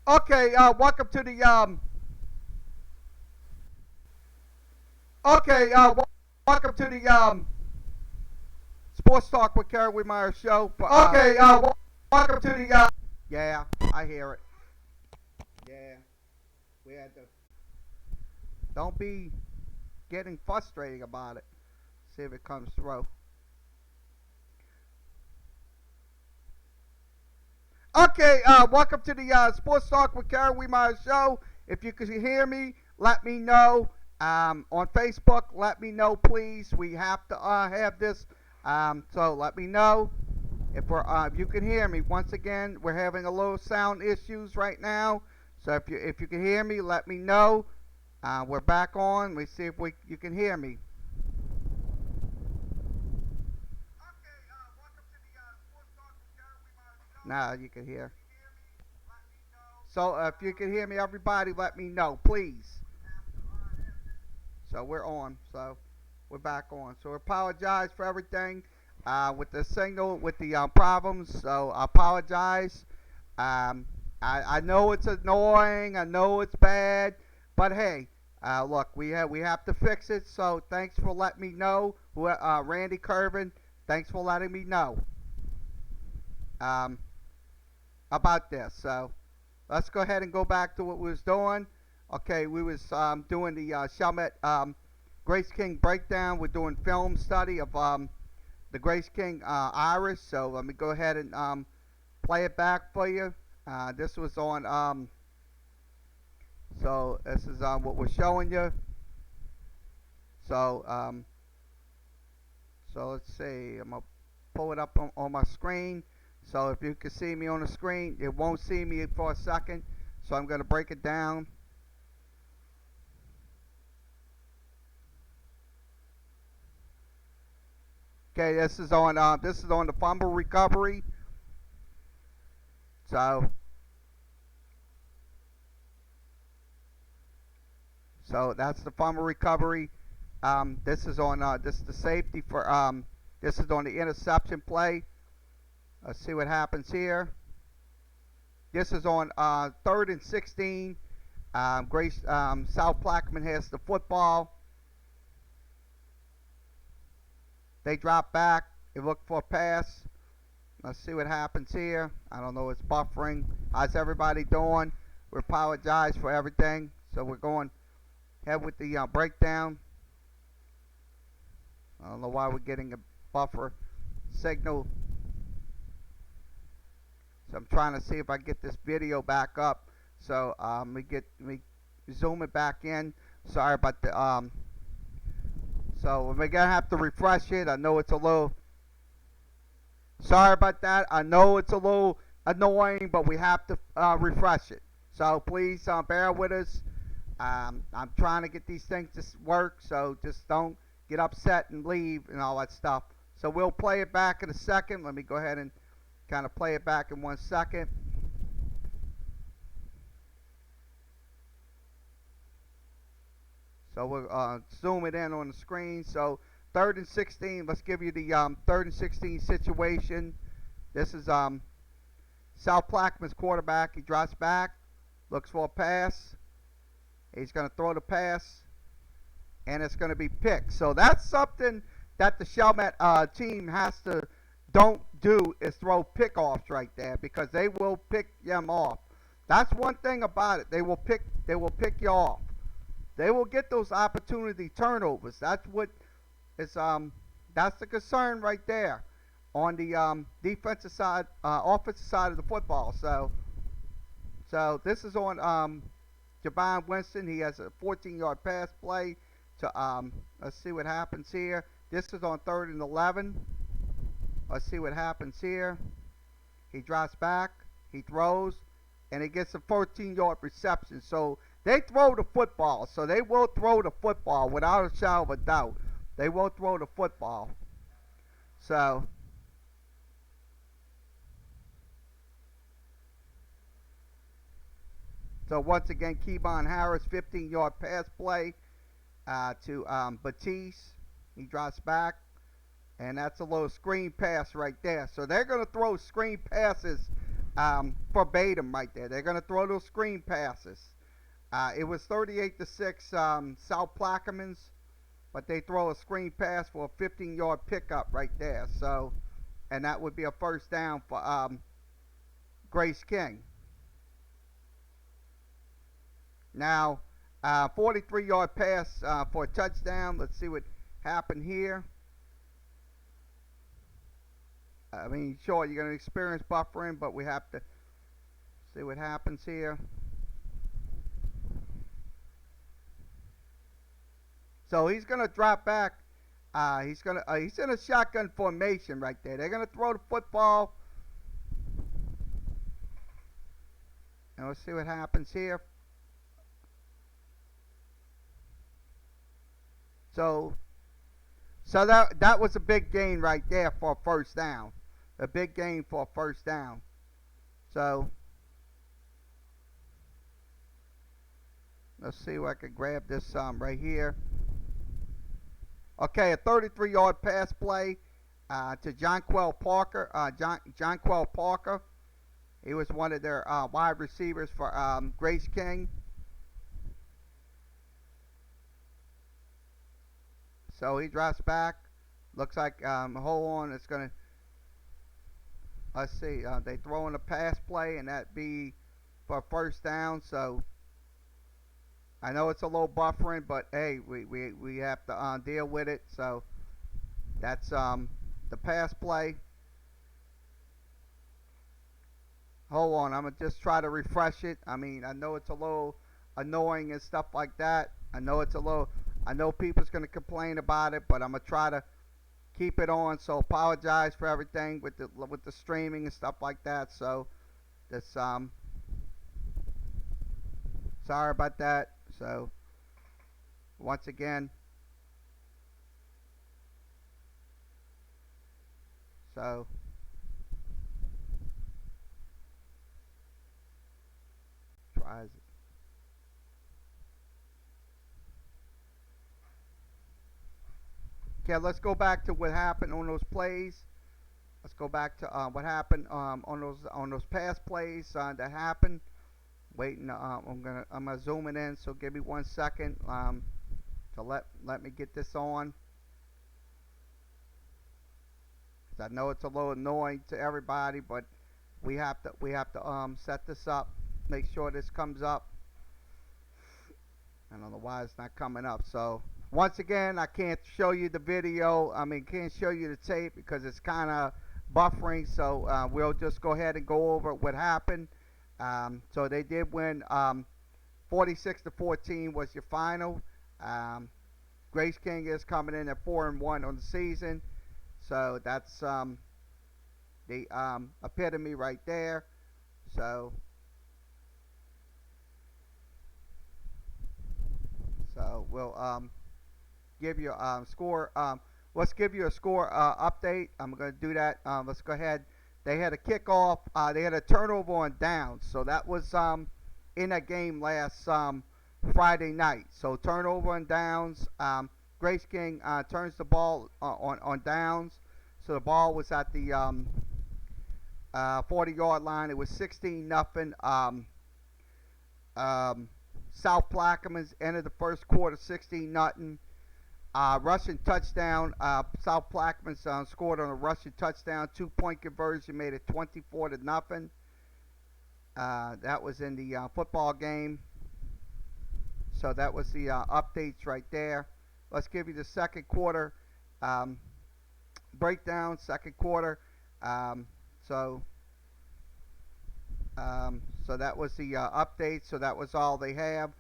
Okay, welcome to the okay, welcome to the Sports Talk with Kerry Wehmeyer show. Okay, welcome to the yeah, I hear it. Yeah, we had to. Don't be getting frustrated about it. See if it comes through. Okay, welcome to the Sports Talk with Kerry Wehmeyer show. If you can hear me, let me know. On Facebook, let me know, please. We have to have this. So let me know if you can hear me. Once again, we're having a little sound issues right now. So if you can hear me, let me know. We're back on. We see if you can hear me. Now you can hear. So if you can hear me, everybody, let me know, please. So we're on. So we're back on. So we apologize for everything with the signal, with the problems. So I apologize. Um, I know it's annoying. I know it's bad, but hey, look, we have to fix it. So thanks for letting me know, Randy Curvin. Thanks for letting me know um, about this. So let's go ahead and go back to what we was doing. Okay, we was doing the Chalmette Grace King breakdown. We're doing film study of the Grace King Iris. So let me go ahead and play it back for you. This was on, so this is what we're showing you. So, so let's see. I'm gonna pull it up on my screen. So if you can see me on the screen, it won't see me for a second. So I'm gonna break it down. Okay, this is on the fumble recovery. So that's the fumble recovery. This is on this is the safety for this is on the interception play. Let's see what happens here. This is on 3rd and 16. Grace South Plaquemine has the football. They drop back. They look for a pass. Let's see what happens here. I don't know. It's buffering. How's everybody doing? We apologize for everything. So we're going ahead with the breakdown. I don't know why we're getting a buffer signal. So I'm trying to see if I get this video back up. So we zoom it back in. Sorry about the so we're gonna have to refresh it. I know it's a little. Sorry about that. I know it's a little annoying, but we have to refresh it. So please bear with us. I'm trying to get these things to work, so just don't get upset and leave and all that stuff. So we'll play it back in a second. Let me go ahead and kind of play it back in 1 second. So we'll zoom it in on the screen. So 3rd and 16. Let's give you the 3rd and 16 situation. This is South Plaquemine's quarterback. He drops back, looks for a pass. He's going to throw the pass, and it's going to be picked. So that's something that the Chalmette team has to don't do is throw pickoffs right there, because they will pick them off. That's one thing about it. They will pick you off. They will get those opportunity turnovers. That's what is that's the concern right there on the defensive side, offensive side of the football. So this is on Javon Winston. He has a 14-yard pass play to let's see what happens here. This is on 3rd and 11. Let's see what happens here. He drops back, he throws, and he gets a 14-yard reception. So they throw the football. So they will throw the football without a shadow of a doubt. They will throw the football. So once again, Kevon Harris, 15-yard pass play to Batiste. He drops back, and that's a little screen pass right there. So they're going to throw screen passes verbatim right there. They're going to throw those screen passes. It was 38-6 South Plaquemines, but they throw a screen pass for a 15-yard pickup right there. So, and that would be a first down for Grace King. Now, 43-yard pass for a touchdown. Let's see what happened here. I mean, sure, you're going to experience buffering, but we have to see what happens here. So he's going to drop back. He's in a shotgun formation right there. They're going to throw the football. And we'll see what happens here. So that was a big gain right there for a first down. A big gain for a first down. So let's see if I can grab this right here. Okay, a 33-yard pass play to Jonquel Parker. Jonquel Parker. He was one of their wide receivers for Grace King. So he drops back. Looks like, hold on, it's going to, let's see, they throw in a pass play, and that be for first down. So I know it's a little buffering, but hey, we have to deal with it. So that's the pass play. Hold on, I'm going to just try to refresh it. I mean, I know it's a little annoying and stuff like that. I know people's going to complain about it, but I'm going to try to keep it on. So apologize for everything with the streaming and stuff like that. So this sorry about that. So once again, so tries it. Okay, let's go back to what happened on those plays. Let's go back to what happened on those pass plays that happened. Waiting, I'm gonna zoom it in. So give me 1 second to let me get this on. Cause I know it's a little annoying to everybody, but we have to set this up. Make sure this comes up. I don't know why it's not coming up. So once again, I can't show you the video. I mean, can't show you the tape because it's kind of buffering. So we'll just go ahead and go over what happened. So they did win 46-14 was your final. Grace King is coming in at 4-1 on the season. So that's the epitome right there. So we'll give you a score. Let's give you a score update. I'm going to do that. Let's go ahead. They had a kickoff. They had a turnover on downs. So that was in that game last Friday night. So turnover on downs. Grace King turns the ball on downs. So the ball was at the 40-yard line. It was 16-0. South Plaquemines ended the first quarter 16-0. Rushing touchdown. South Plaquemines scored on a rushing touchdown. 2-point conversion made it 24-0. That was in the football game. So that was the updates right there. Let's give you the second quarter breakdown. Second quarter. So that was the update. So that was all they have.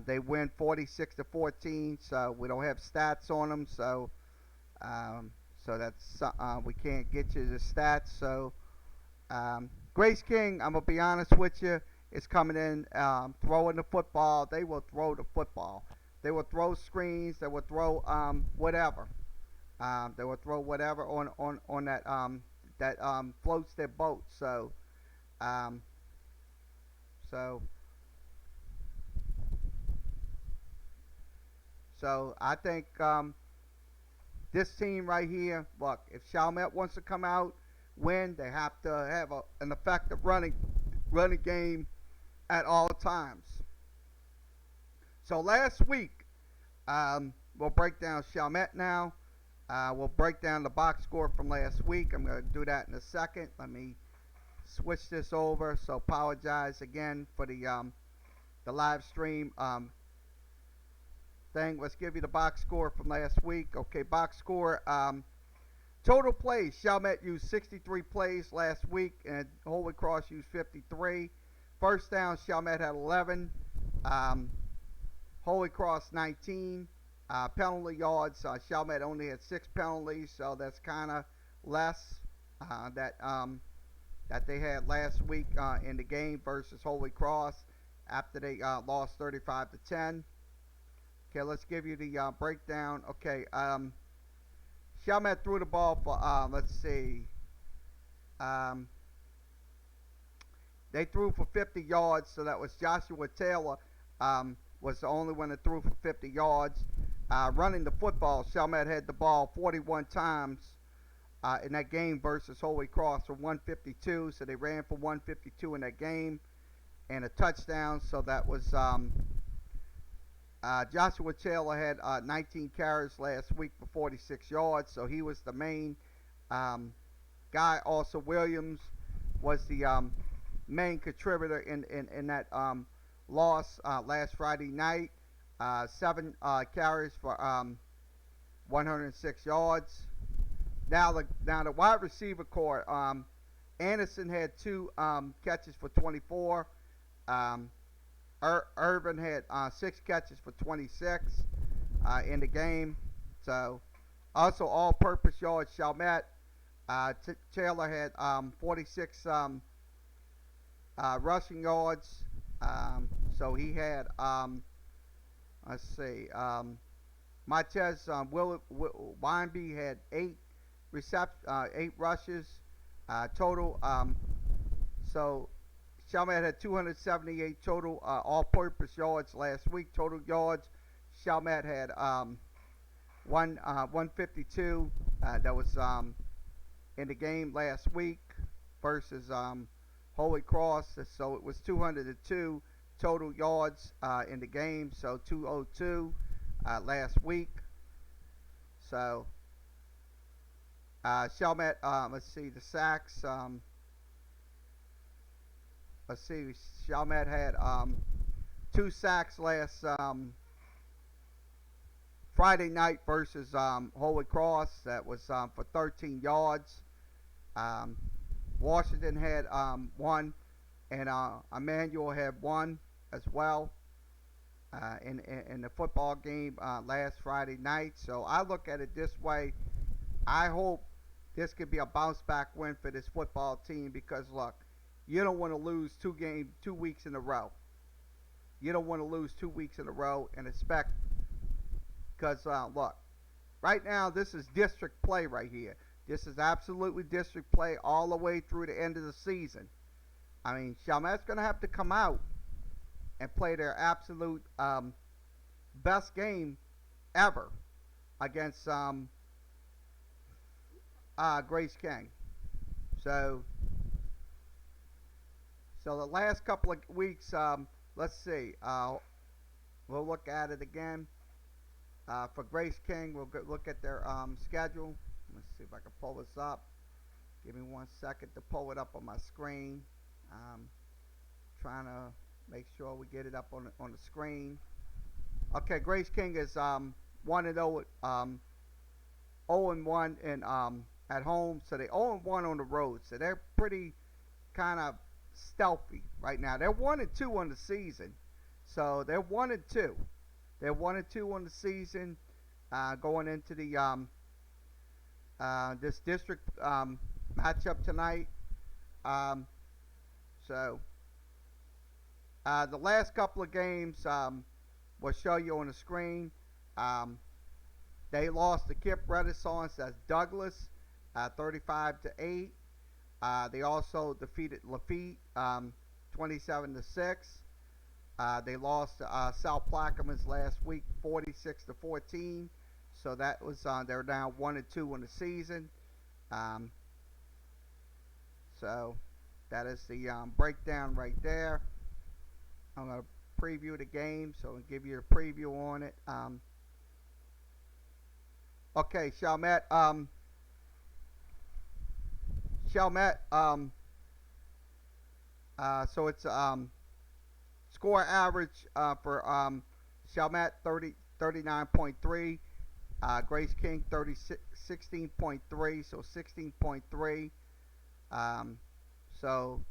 They win 46-14. So we don't have stats on them. So that's we can't get you the stats. So Grace King, I'm gonna be honest with you, is coming in throwing the football. They will throw the football. They will throw screens. They will throw whatever. They will throw whatever on that floats their boat. So I think this team right here. Look, if Chalmette wants to come out win. They have to have an effective running game at all times. So last week, we'll break down Chalmette now. We'll break down the box score from last week. I'm going to do that in a second. Let me switch this over. So apologize again for the live stream thing. Let's give you the box score from last week. Okay, box score. Total plays. Chalmette used 63 plays last week, and Holy Cross used 53. First down, Chalmette had 11. Holy Cross 19. Penalty yards, Chalmette only had 6 penalties, so that's kind of less that they had last week in the game versus Holy Cross after they lost 35 to 10. Okay, let's give you the breakdown. Okay, Chalmette threw the ball for let's see, they threw for 50 yards, so that was Joshua Taylor was the only one that threw for 50 yards. Running the football, Chalmette had the ball 41 times in that game versus Holy Cross for 152. So they ran for 152 in that game and a touchdown. So that was Joshua Taylor had 19 carries last week for 46 yards. So he was the main guy. Also, Williams was the main contributor in that loss last Friday night. 7 carries for 106 yards. Now the wide receiver core. Anderson had 2 catches for 24. Irvin had 6 catches for 26 in the game. So also all-purpose yards. Chalmette Taylor had 46 rushing yards. So he had let's see. Montez Weinby had 8 rushes total. So Chalmette had 278 total all-purpose yards last week. Total yards, Chalmette had 152. That was in the game last week versus Holy Cross. So it was 202 total yards in the game, so 202 last week. So Chalmette, let's see the sacks. Let's see, Chalmette had 2 sacks last Friday night versus Holy Cross. That was for 13 yards. Washington had 1, and Emmanuel had 1 as well in the football game last Friday night. So I look at it this way. I hope this could be a bounce back win for this football team because look, you don't want to lose 2 weeks in a row. You don't want to lose 2 weeks in a row and expect, because look, right now this is district play right here. This is absolutely district play all the way through the end of the season. I mean, Chalmette's going to have to come out and play their absolute best game ever against Grace King. So the last couple of weeks, let's see. We'll look at it again. For Grace King, we'll look at their schedule. Let's see if I can pull this up. Give me 1 second to pull it up on my screen. Trying to make sure we get it up on the screen. Okay, Grace King is 1-0, 0-1 in at home. So they 0-1 on the road. So they're pretty kind of stealthy right now. They're 1-2 on the season. So they're 1-2. They're 1-2 on the season, going into the this district matchup tonight. So the last couple of games we'll show you on the screen. They lost to Kip Renaissance, that's Douglas, 35-8. They also defeated Lafitte 27-6. They lost to South Plaquemines last week 46-14. So that was they're now 1-2 in the season. So that is the breakdown right there. I'm going to preview the game, so I'll give you a preview on it. Okay, Chalmette, so it's score average for Chalmette 39.3, Grace King 16.3, so 16.3. Um, so,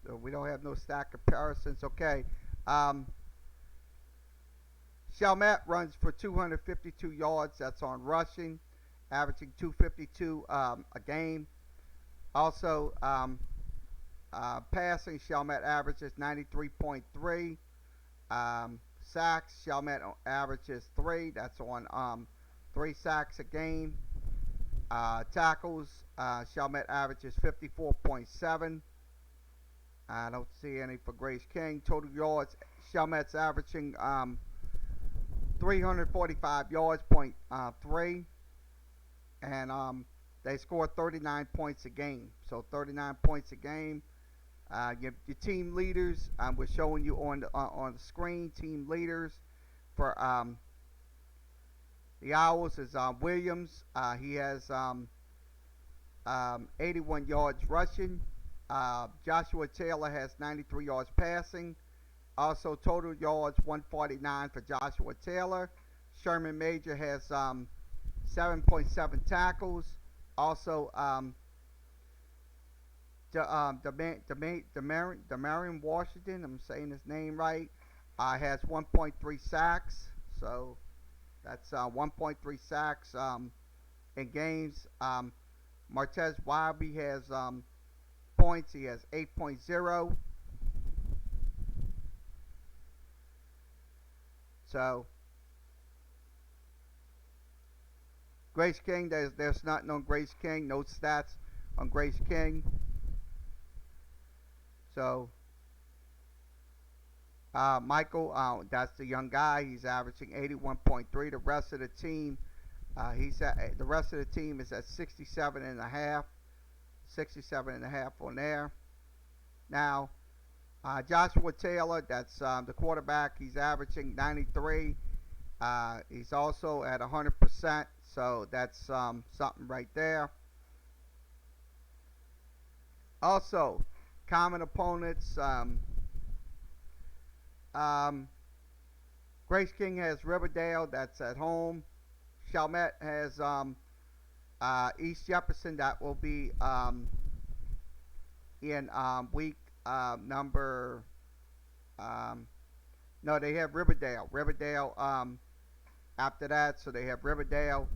so we don't have no stat comparisons. Okay. Um, Chalmette runs for 252 yards. That's on rushing, averaging 252 a game. Also, passing, Chalmette averages 93.3. Sacks, Chalmette averages 3. That's on 3 sacks a game. Tackles, Chalmette averages 54.7. I don't see any for Grace King. Total yards, Chalmette's averaging 345 yards, point 3. And they score 39 points a game. So 39 points a game. Your team leaders, we're showing you on the screen. Team leaders for the Owls is Williams. He has 81 yards rushing. Joshua Taylor has 93 yards passing. Also, total yards 149 for Joshua Taylor. Sherman Major has 7.7 tackles. Also, Demarion Washington, I'm saying his name right, has 1.3 sacks. So that's 1.3 sacks in games. Martez Wybe has points. He has 8.0. So Grace King, there's nothing on Grace King. No stats on Grace King. So Michael, that's the young guy. He's averaging 81.3. The rest of the team, the rest of the team is at 67 and a half. 67 and a half on there. Now, Joshua Taylor, that's the quarterback. He's averaging 93. He's also at 100%. So that's something right there. Also, common opponents. Grace King has Riverdale. That's at home. Chalmette has East Jefferson. That will be in week number. No, they have Riverdale. Riverdale after that, so they have Riverdale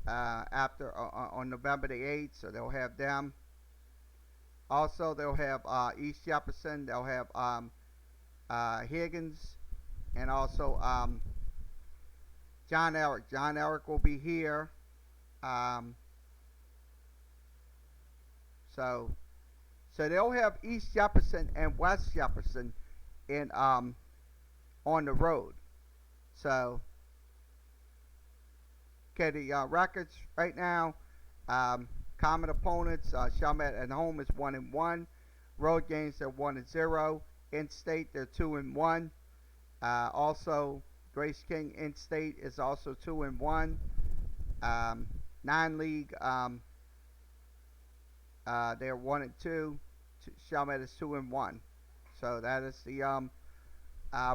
after on November the 8th. So they'll have them. Also, they'll have East Jefferson. They'll have Higgins, and also John Eric. John Eric will be here. So they'll have East Jefferson and West Jefferson in on the road. So okay, the records right now. Common opponents. Chalmette at home is 1-1. Road games they're 1-0. In state they're 2-1. Also, Grace King in state is also 2-1. Non-league they're 1-2. Chalmette is 2-1. So that is the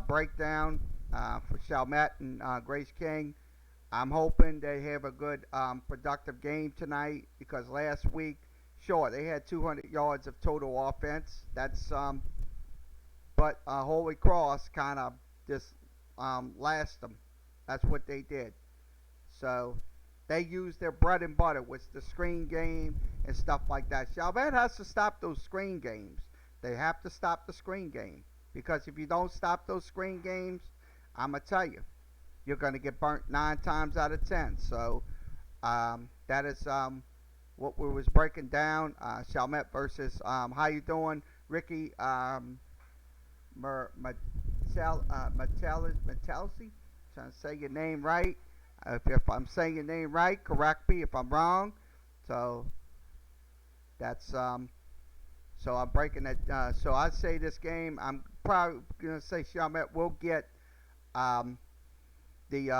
breakdown for Chalmette and Grace King. I'm hoping they have a good productive game tonight, because last week, sure, they had 200 yards of total offense. That's but Holy Cross kind of just last them. That's what they did. So they used their bread and butter, which the screen game and stuff like that. Chalmette has to stop those screen games. They have to stop the screen game, because if you don't stop those screen games, I'm gonna tell you, you're going to get burnt 9 times out of 10. So that is what we was breaking down. Chalmette versus how you doing, Ricky Matelsi? Trying to say your name right. If I'm saying your name right, correct me if I'm wrong. So That's so I'm breaking it. So I say this game. I'm probably gonna say Chalmette will get um, the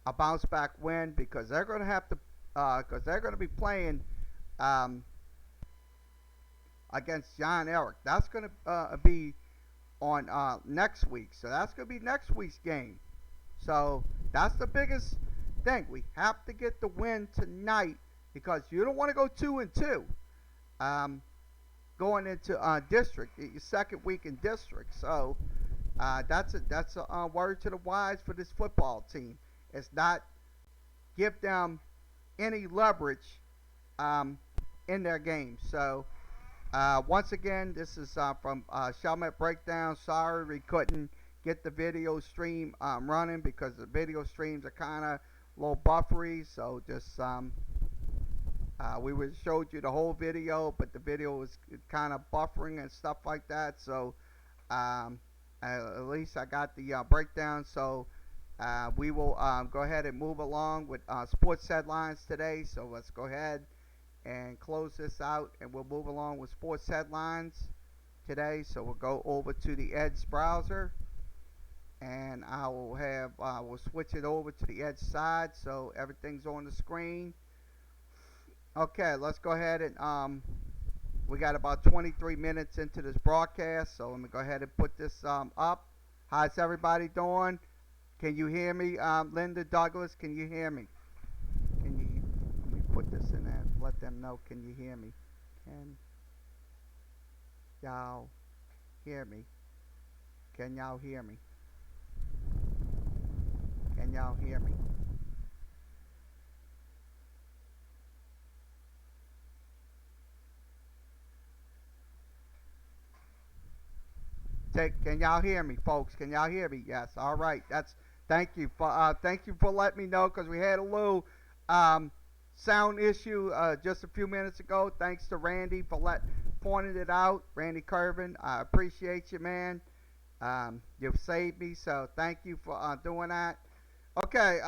a bounce back win because they're gonna have to because they're gonna be playing um, against John Eric. That's gonna be on next week. So that's gonna be next week's game. So that's the biggest thing. We have to get the win tonight because you don't want to go 2-2. Going into district, your second week in district. So that's a word to the wise for this football team. It's not give them any leverage in their game. So once again, this is from Chalmette Breakdown. Sorry we couldn't get the video stream running because the video streams are kind of a little buffery. So just we would showed you the whole video, but the video was kind of buffering and stuff like that. So at least I got the breakdown. So we will go ahead and move along with sports headlines today. So let's go ahead and close this out, and we'll move along with sports headlines today. So we'll go over to the Edge browser, and I will have we'll switch it over to the Edge side, so everything's on the screen. Okay, let's go ahead and we got about 23 minutes into this broadcast, so let me go ahead and put this up. How's everybody doing? Can you hear me? Linda Douglas, can you hear me? Can you? Let me put this in there. Let them know. Can you hear me? Can y'all hear me? Can y'all hear me? Can y'all hear me? Can y'all hear me, folks? Can y'all hear me? Yes. All right. Thank you for letting me know because we had a little sound issue just a few minutes ago. Thanks to Randy for pointing it out. Randy Curvin, I appreciate you, man. You've saved me, so thank you for doing that. Okay.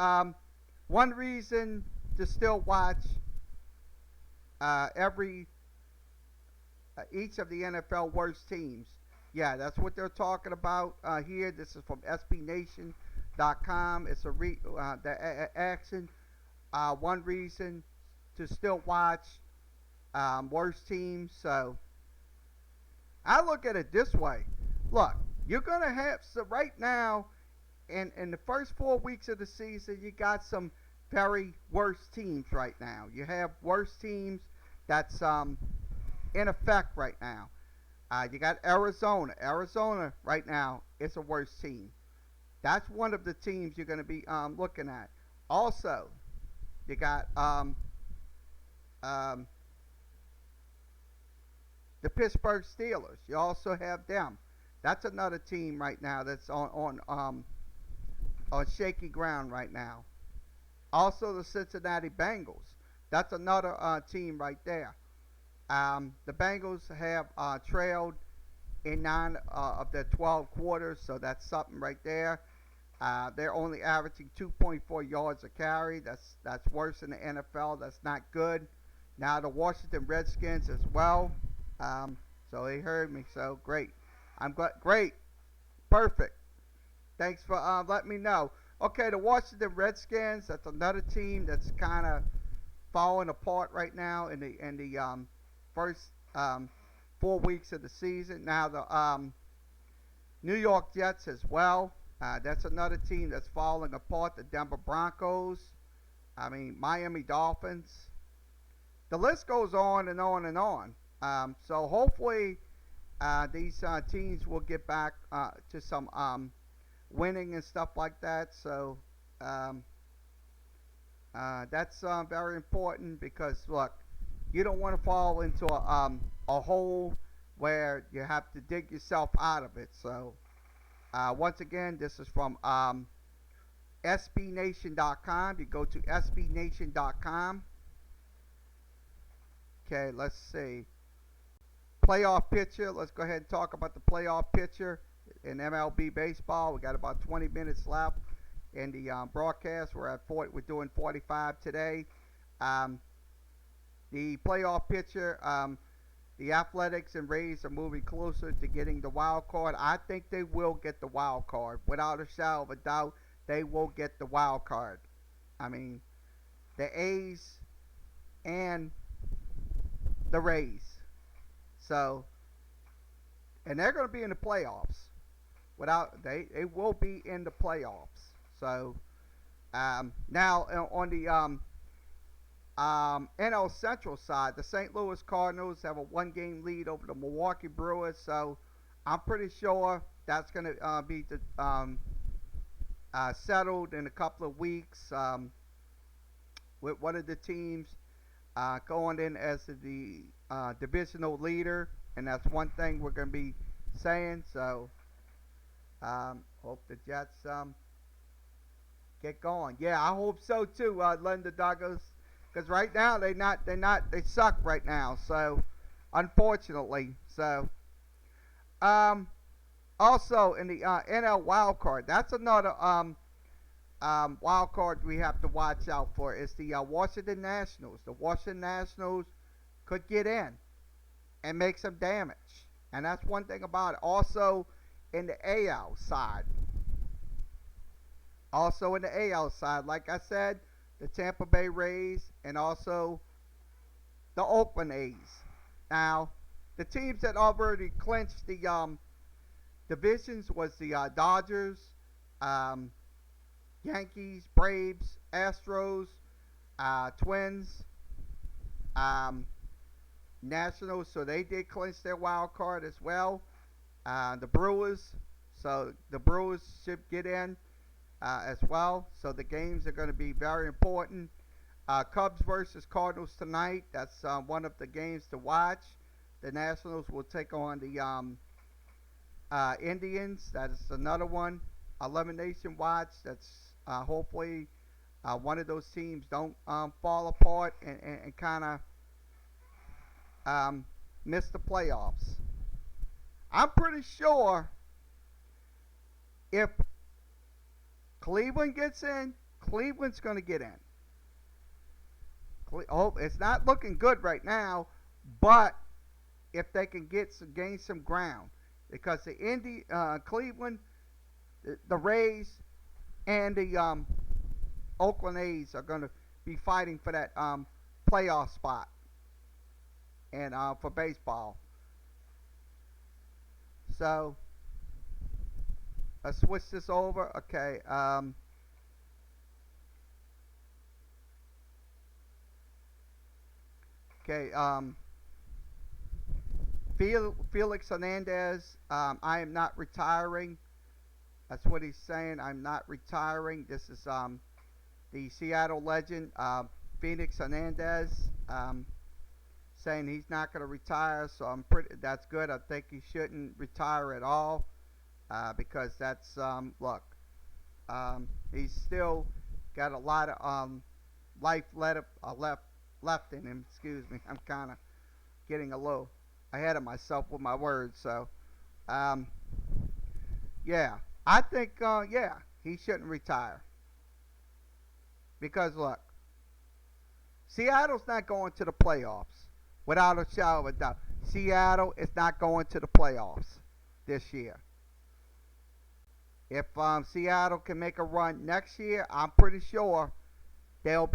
One reason to still watch each of the NFL worst teams. Yeah, that's what they're talking about here. This is from SBNation.com. It's the action. One reason to still watch worst teams. So I look at it this way. Look, you're gonna have right now in the first 4 weeks of the season, you got some very worst teams right now. You have worst teams that's in effect right now. You got Arizona. Arizona right now is a worst team. That's one of the teams you're going to be looking at. Also, you got the Pittsburgh Steelers. You also have them. That's another team right now that's on shaky ground right now. Also, the Cincinnati Bengals. That's another team right there. The Bengals have trailed in 9 of their 12 quarters, so that's something right there. They're only averaging 2.4 yards a carry. That's worse than the NFL. That's not good. Now the Washington Redskins as well. So they heard me. So great. I'm glad. Great. Perfect. Thanks for letting me know. Okay, the Washington Redskins. That's another team that's kind of falling apart right now in the first 4 weeks of the season. Now the New York Jets as well. That's another team that's falling apart. The Denver Broncos. Miami Dolphins. The list goes on and on and on. So hopefully these teams will get back to some winning and stuff like that. So that's very important because look, you don't want to fall into a hole where you have to dig yourself out of it. So once again, this is from SBNation.com. You go to SBNation.com. Okay, let's see. Playoff picture. Let's go ahead and talk about the playoff picture in MLB baseball. We got about 20 minutes left in the broadcast. We're doing 45 today. the playoff picture. The Athletics and Rays are moving closer to getting the wild card. I think they will get the wild card. Without a shadow of a doubt, they will get the wild card. I mean, the A's and the Rays. So, and they're going to be in the playoffs. They will be in the playoffs. So, now on the NL Central side, the St. Louis Cardinals have a one-game lead over the Milwaukee Brewers. So, I'm pretty sure that's going to be settled in a couple of weeks, with one of the teams going in as the divisional leader, and that's one thing we're going to be saying. So, hope the Jets get going. Yeah, I hope so too, Linda Douglas, because right now they suck right now. So, unfortunately, so also in the NL wild card, that's another wild card we have to watch out for. Is the Washington Nationals. The Washington Nationals could get in and make some damage, and that's one thing about it. Also in the AL side. Also in the AL side, like I said, the Tampa Bay Rays and also the Oakland A's. Now, the teams that already clinched the divisions was the Dodgers, Yankees, Braves, Astros, Twins, Nationals. So they did clinch their wild card as well. The Brewers. So the Brewers should get in as well. So the games are going to be very important. Cubs versus Cardinals tonight. That's one of the games to watch. The Nationals will take on the Indians. That is another one. Elimination watch. That's hopefully one of those teams don't fall apart and kind of miss the playoffs. I'm pretty sure if Cleveland gets in, Cleveland's going to get in. It's not looking good right now, but if they can gain some ground, because the Cleveland, the Rays, and the Oakland A's are going to be fighting for that playoff spot, and for baseball. So let's switch this over. Okay. Okay. Felix Hernandez. I am not retiring. That's what he's saying. I'm not retiring. This is the Seattle legend, Felix Hernandez, saying he's not going to retire. So that's good. I think he shouldn't retire at all, because that's look. He's still got a lot of life left in him. Excuse me. I'm kind of getting a little ahead of myself with my words. So, yeah, I think yeah, he shouldn't retire, because look, Seattle's not going to the playoffs without a shadow of a doubt. Seattle is not going to the playoffs this year. If Seattle can make a run next year, I'm pretty sure they'll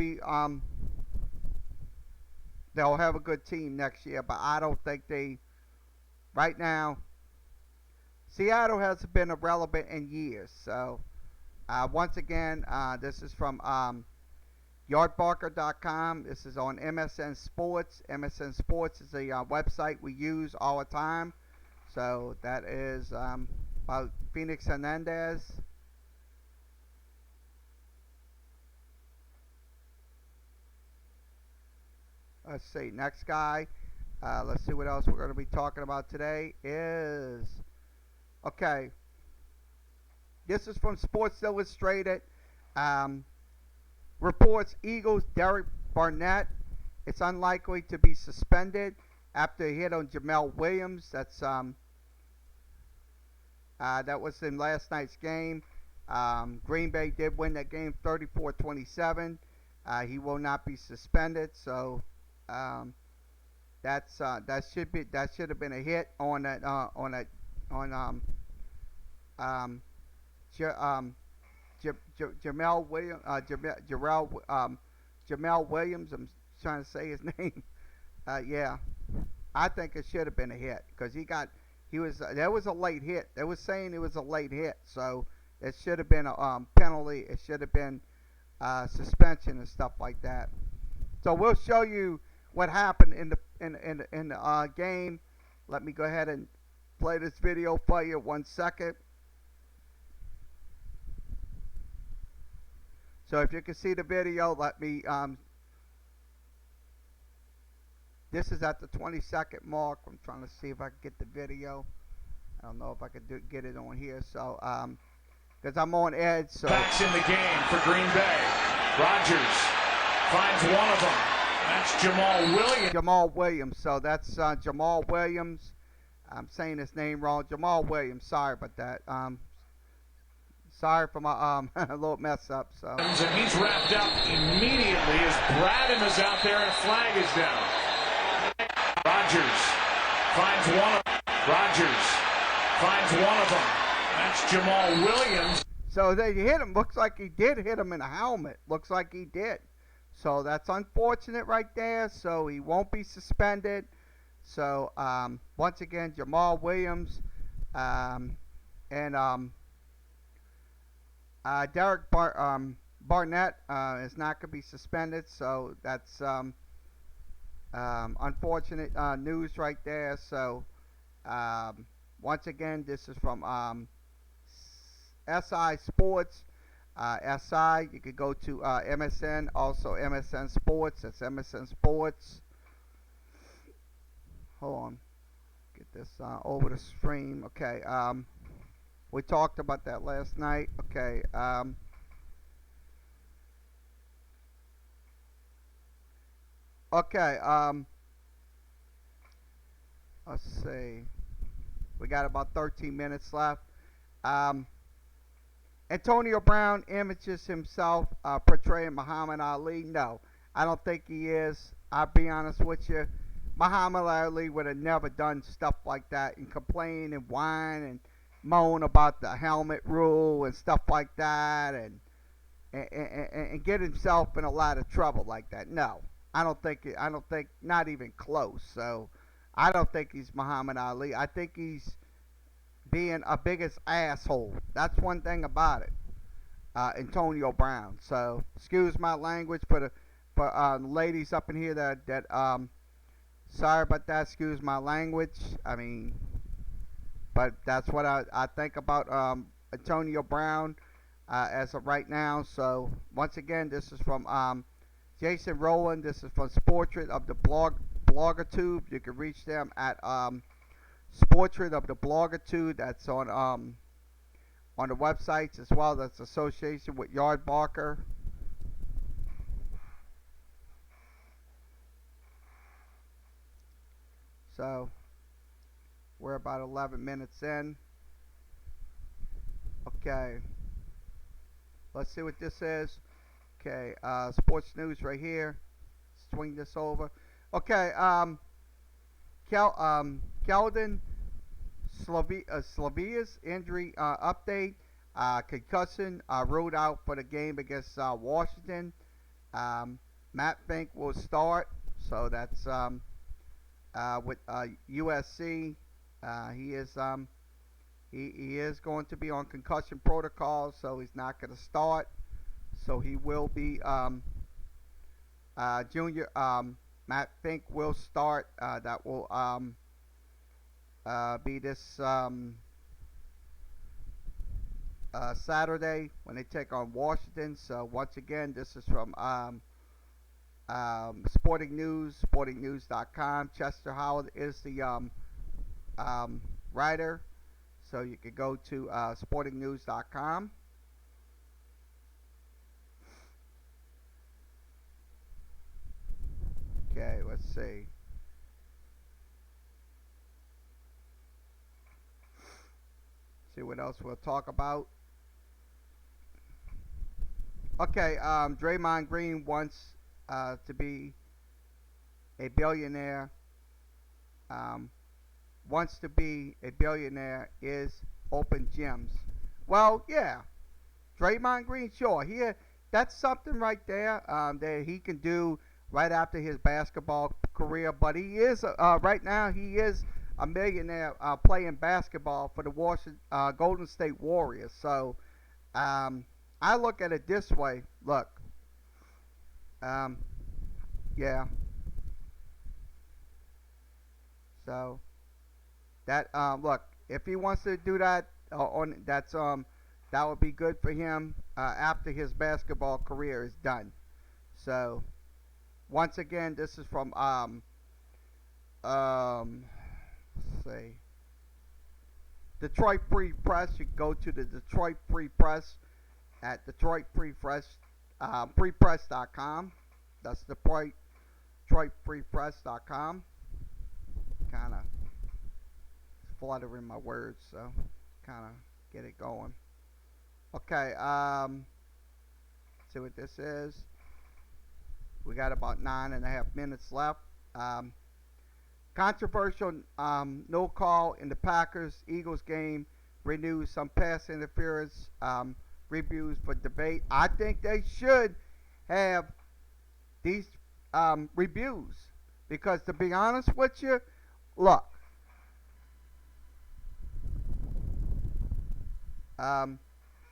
have a good team next year. But I don't think right now, Seattle hasn't been irrelevant in years. So once again, this is from yardbarker.com. This is on MSN Sports. MSN Sports is a website we use all the time. So that is about Felix Hernandez. Let's see. Next guy. Let's see what else we're going to be talking about today is... Okay. This is from Sports Illustrated. Reports Eagles Derek Barnett. It's unlikely to be suspended after a hit on Jamel Williams. That was in last night's game. Green Bay did win that game 34-27. He will not be suspended. So Um, that should have been a hit on that on um, J, Jamel Williams Jamel Williams. I'm trying to say his name. Yeah, I think it should have been a hit because he was there was a late hit. They was saying it was a late hit, so it should have been a penalty. It should have been suspension and stuff like that. So we'll show you what happened in the game. Let me go ahead and play this video for you. 1 second. So if you can see the video, let me. This is at the 20-second mark. I'm trying to see if I can get the video. I don't know if I can get it on here. So because I'm on edge. So backs in the game for Green Bay. Rodgers finds one of them. That's Jamal Williams. Jamal Williams. So that's Jamal Williams. I'm saying his name wrong. Jamal Williams. Sorry about that. Sorry for my little mess up. So. And he's wrapped up immediately as Bradham is out there and a flag is down. Rodgers finds one of them. That's Jamal Williams. So they hit him. Looks like he did hit him in the helmet. Looks like he did. So that's unfortunate right there. So he won't be suspended. So once again, Jamal Williams and Derek Barnett is not going to be suspended. So that's unfortunate news right there. So once again, this is from SI Sports. SI, you could go to MSN, also MSN Sports. That's MSN Sports. Hold on, get this over the stream. Okay, we talked about that last night. Okay, okay, let's see. We got about 13 minutes left. Antonio Brown images himself portraying Muhammad Ali. No, I don't think he is. I'll be honest with you. Muhammad Ali would have never done stuff like that and complain and whine and moan about the helmet rule and stuff like that and get himself in a lot of trouble like that. No, I don't think not even close. So I don't think he's Muhammad Ali. I think he's being a biggest asshole. That's one thing about it. Antonio Brown. So excuse my language for the ladies up in here that sorry about that. Excuse my language. I mean, but that's what I think about Antonio Brown as of right now. So once again, this is from Jason Rowland. This is from Sportrait of the Bloggertube. You can reach them at Sportrait of the Bloggertube. That's on the websites as well. That's association with Yard Barker. So we're about 11 minutes in. Okay, let's see what this is. Okay, sports news right here. Swing this over. Okay, Keldon Slavia's injury update. Concussion, ruled out for the game against Washington. Matt Fink will start, so that's with USC. He is going to be on concussion protocol, so he's not going to start. So he will be junior. Matt Fink will start. That will be this Saturday when they take on Washington. So once again, this is from Sporting News, sportingnews.com. Chester Howard is the writer, so you can go to sportingnews.com. Okay, let's see. See what else we'll talk about. Okay, Draymond Green wants to be a billionaire, wants to be a billionaire is open gyms. Well, yeah, Draymond Green, sure, that's something right there that he can do right after his basketball career. But he is right now he is a millionaire playing basketball for the Washington Golden State Warriors. So I look at it this way. Look, um, yeah. So that look, if he wants to do that on that would be good for him after his basketball career is done. So once again, this is from let's see, Detroit Free Press. You can go to the Detroit Free Press at Detroit Free Press freepress.com. That's DetroitFreePress.com. Kind of fluttering my words, so kind of get it going. Okay, see what this is. We got about 9.5 minutes left. Controversial no call in the Packers-Eagles game renews some pass interference reviews for debate. I think they should have these reviews because, to be honest with you, look,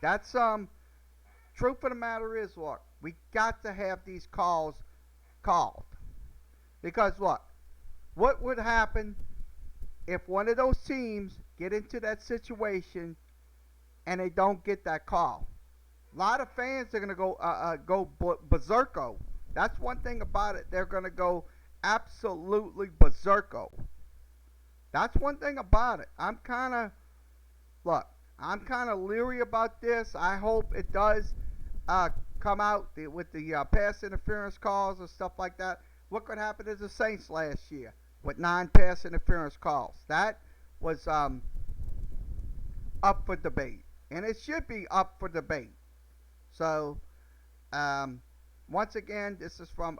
that's truth of the matter is, look, we got to have these calls called because look, what would happen if one of those teams get into that situation and they don't get that call? A lot of fans are gonna go berserko. That's one thing about it. They're gonna go absolutely berserko. That's one thing about it. I'm kind of leery about this. I hope it does come out with the pass interference calls and stuff like that. What could happen to the Saints last year with 9 pass interference calls? That was up for debate, and it should be up for debate. So, once again, this is from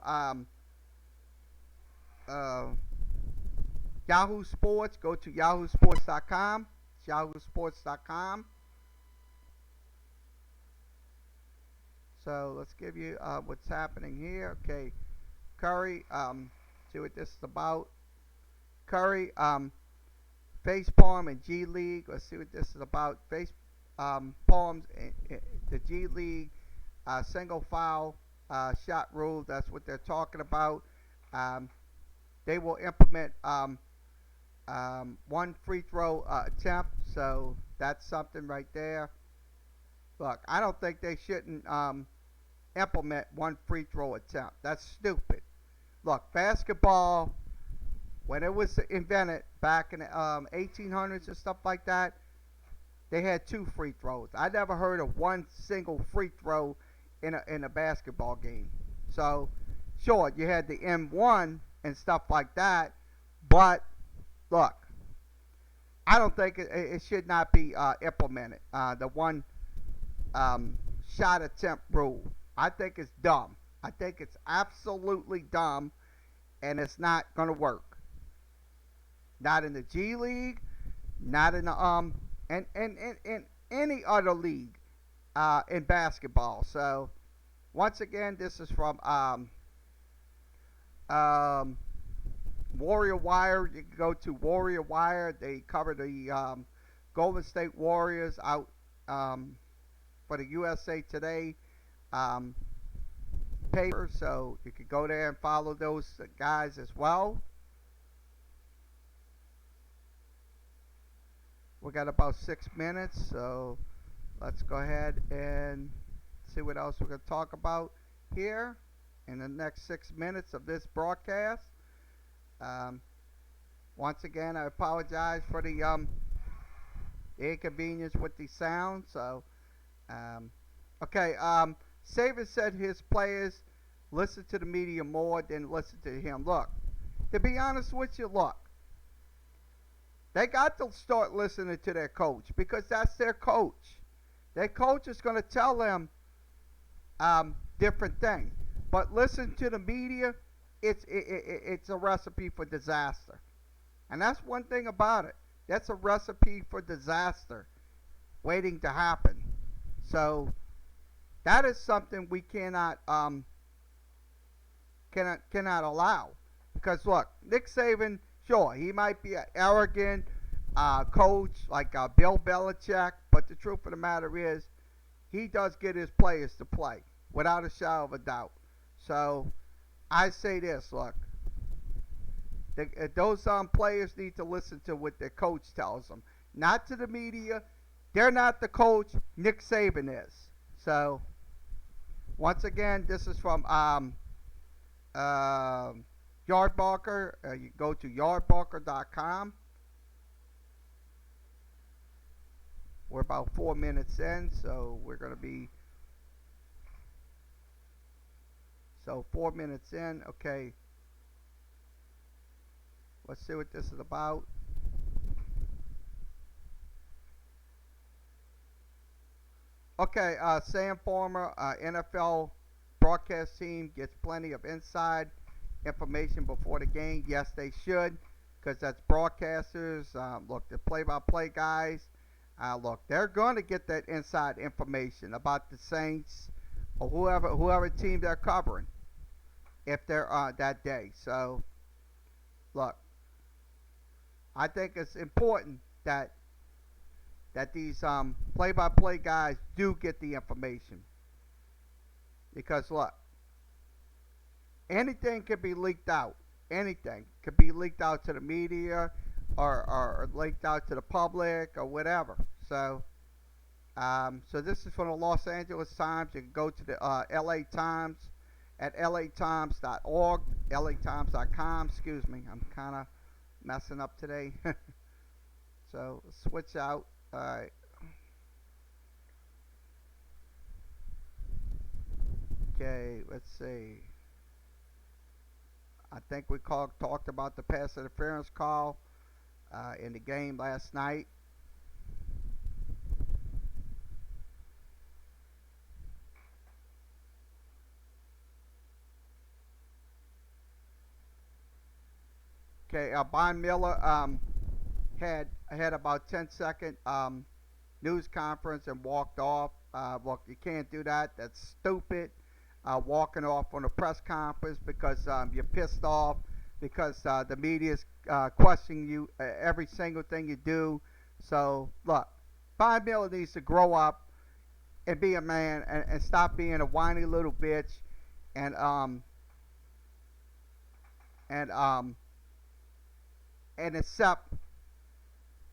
Yahoo Sports. Go to yahoosports.com. It's yahoosports.com. So let's give you what's happening here. Okay, Curry. See what this is about. Curry, face palm in G League. Let's see what this is about. Face palms in the G League single foul shot rule. That's what they're talking about. They will implement one free throw attempt. So that's something right there. Look, I don't think they shouldn't implement one free throw attempt. That's stupid. Look, basketball, when it was invented back in the 1800s and stuff like that, they had 2 free throws. I never heard of one single free throw in a basketball game. So, sure, you had the M1 and stuff like that, but look, I don't think it should not be implemented. The one shot attempt rule. I think it's dumb. I think it's absolutely dumb, and it's not going to work. Not in the G League, not in the and any other league in basketball. So once again, this is from Warrior Wire. You can go to Warrior Wire. They cover the Golden State Warriors out for the USA Today paper. So you can go there and follow those guys as well. We got about 6 minutes, so let's go ahead and see what else we're going to talk about here in the next 6 minutes of this broadcast. Once again, I apologize for the inconvenience with the sound. So, okay, Saban said his players listen to the media more than listen to him. Look, to be honest with you, look, they got to start listening to their coach because that's their coach. Their coach is going to tell them different things. But listen to the media, it's a recipe for disaster. And that's one thing about it. That's a recipe for disaster waiting to happen. So that is something we cannot allow. Because look, Nick Saban, sure, he might be an arrogant coach like Bill Belichick, but the truth of the matter is, he does get his players to play without a shadow of a doubt. So I say this: look, those players need to listen to what their coach tells them, not to the media. They're not the coach. Nick Saban is. So once again, this is from Yardbarker. You go to yardbarker.com. We're about 4 minutes in, so we're going to be 4 minutes in. Okay, let's see what this is about. Okay, Sam Farmer, NFL broadcast team gets plenty of inside information before the game. Yes, they should, because that's broadcasters. Look, the play-by-play guys. Look, they're going to get that inside information about the Saints or whoever team they're covering if they're that day. So, look, I think it's important that these play-by-play guys do get the information, because look, anything could be leaked out. Anything could be leaked out to the media or leaked out to the public or whatever. So, so this is from the Los Angeles Times. You can go to the LA Times at latimes.org, latimes.com. Excuse me, I'm kind of messing up today. So switch out. All right. Okay, let's see. I think we talked about the pass interference call in the game last night. Okay, Von Miller had about 10-second news conference and walked off. Look, you can't do that. That's stupid. Walking off on a press conference because you're pissed off because the media is questioning you every single thing you do. So look, Von Miller needs to grow up and be a man and stop being a whiny little bitch and and um and accept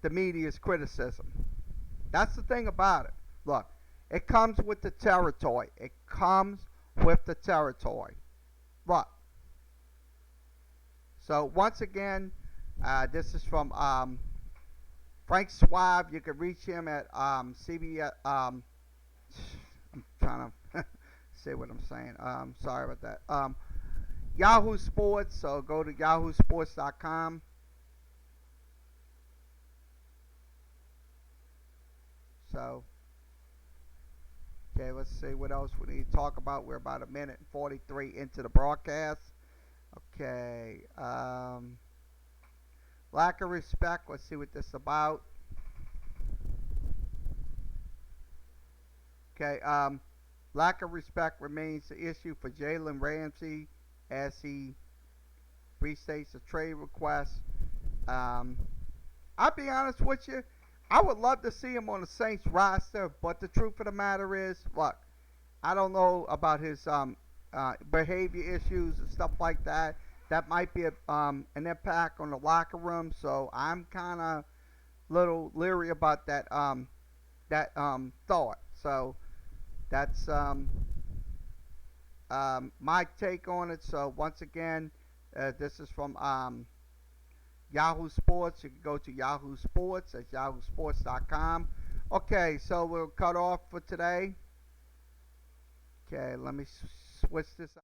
the media's criticism. That's the thing about it. Look, it comes with the territory. It comes with the territory. Look. So once again, this is from Frank Schwab. You can reach him at CBS. I'm trying to say what I'm saying. Sorry about that. Yahoo Sports. So go to yahoosports.com. So, okay, let's see what else we need to talk about. We're about 1:43 into the broadcast. Okay, lack of respect. Let's see what this is about. Okay, lack of respect remains the issue for Jalen Ramsey as he restates a trade request. I'll be honest with you. I would love to see him on the Saints roster, but the truth of the matter is, look, I don't know about his behavior issues and stuff like that. That might be an impact on the locker room, so I'm kind of little leery about that thought. So that's my take on it. So once again, this is from Yahoo Sports. You can go to Yahoo Sports at yahoosports.com. Okay, so we'll cut off for today. Okay, let me switch this up.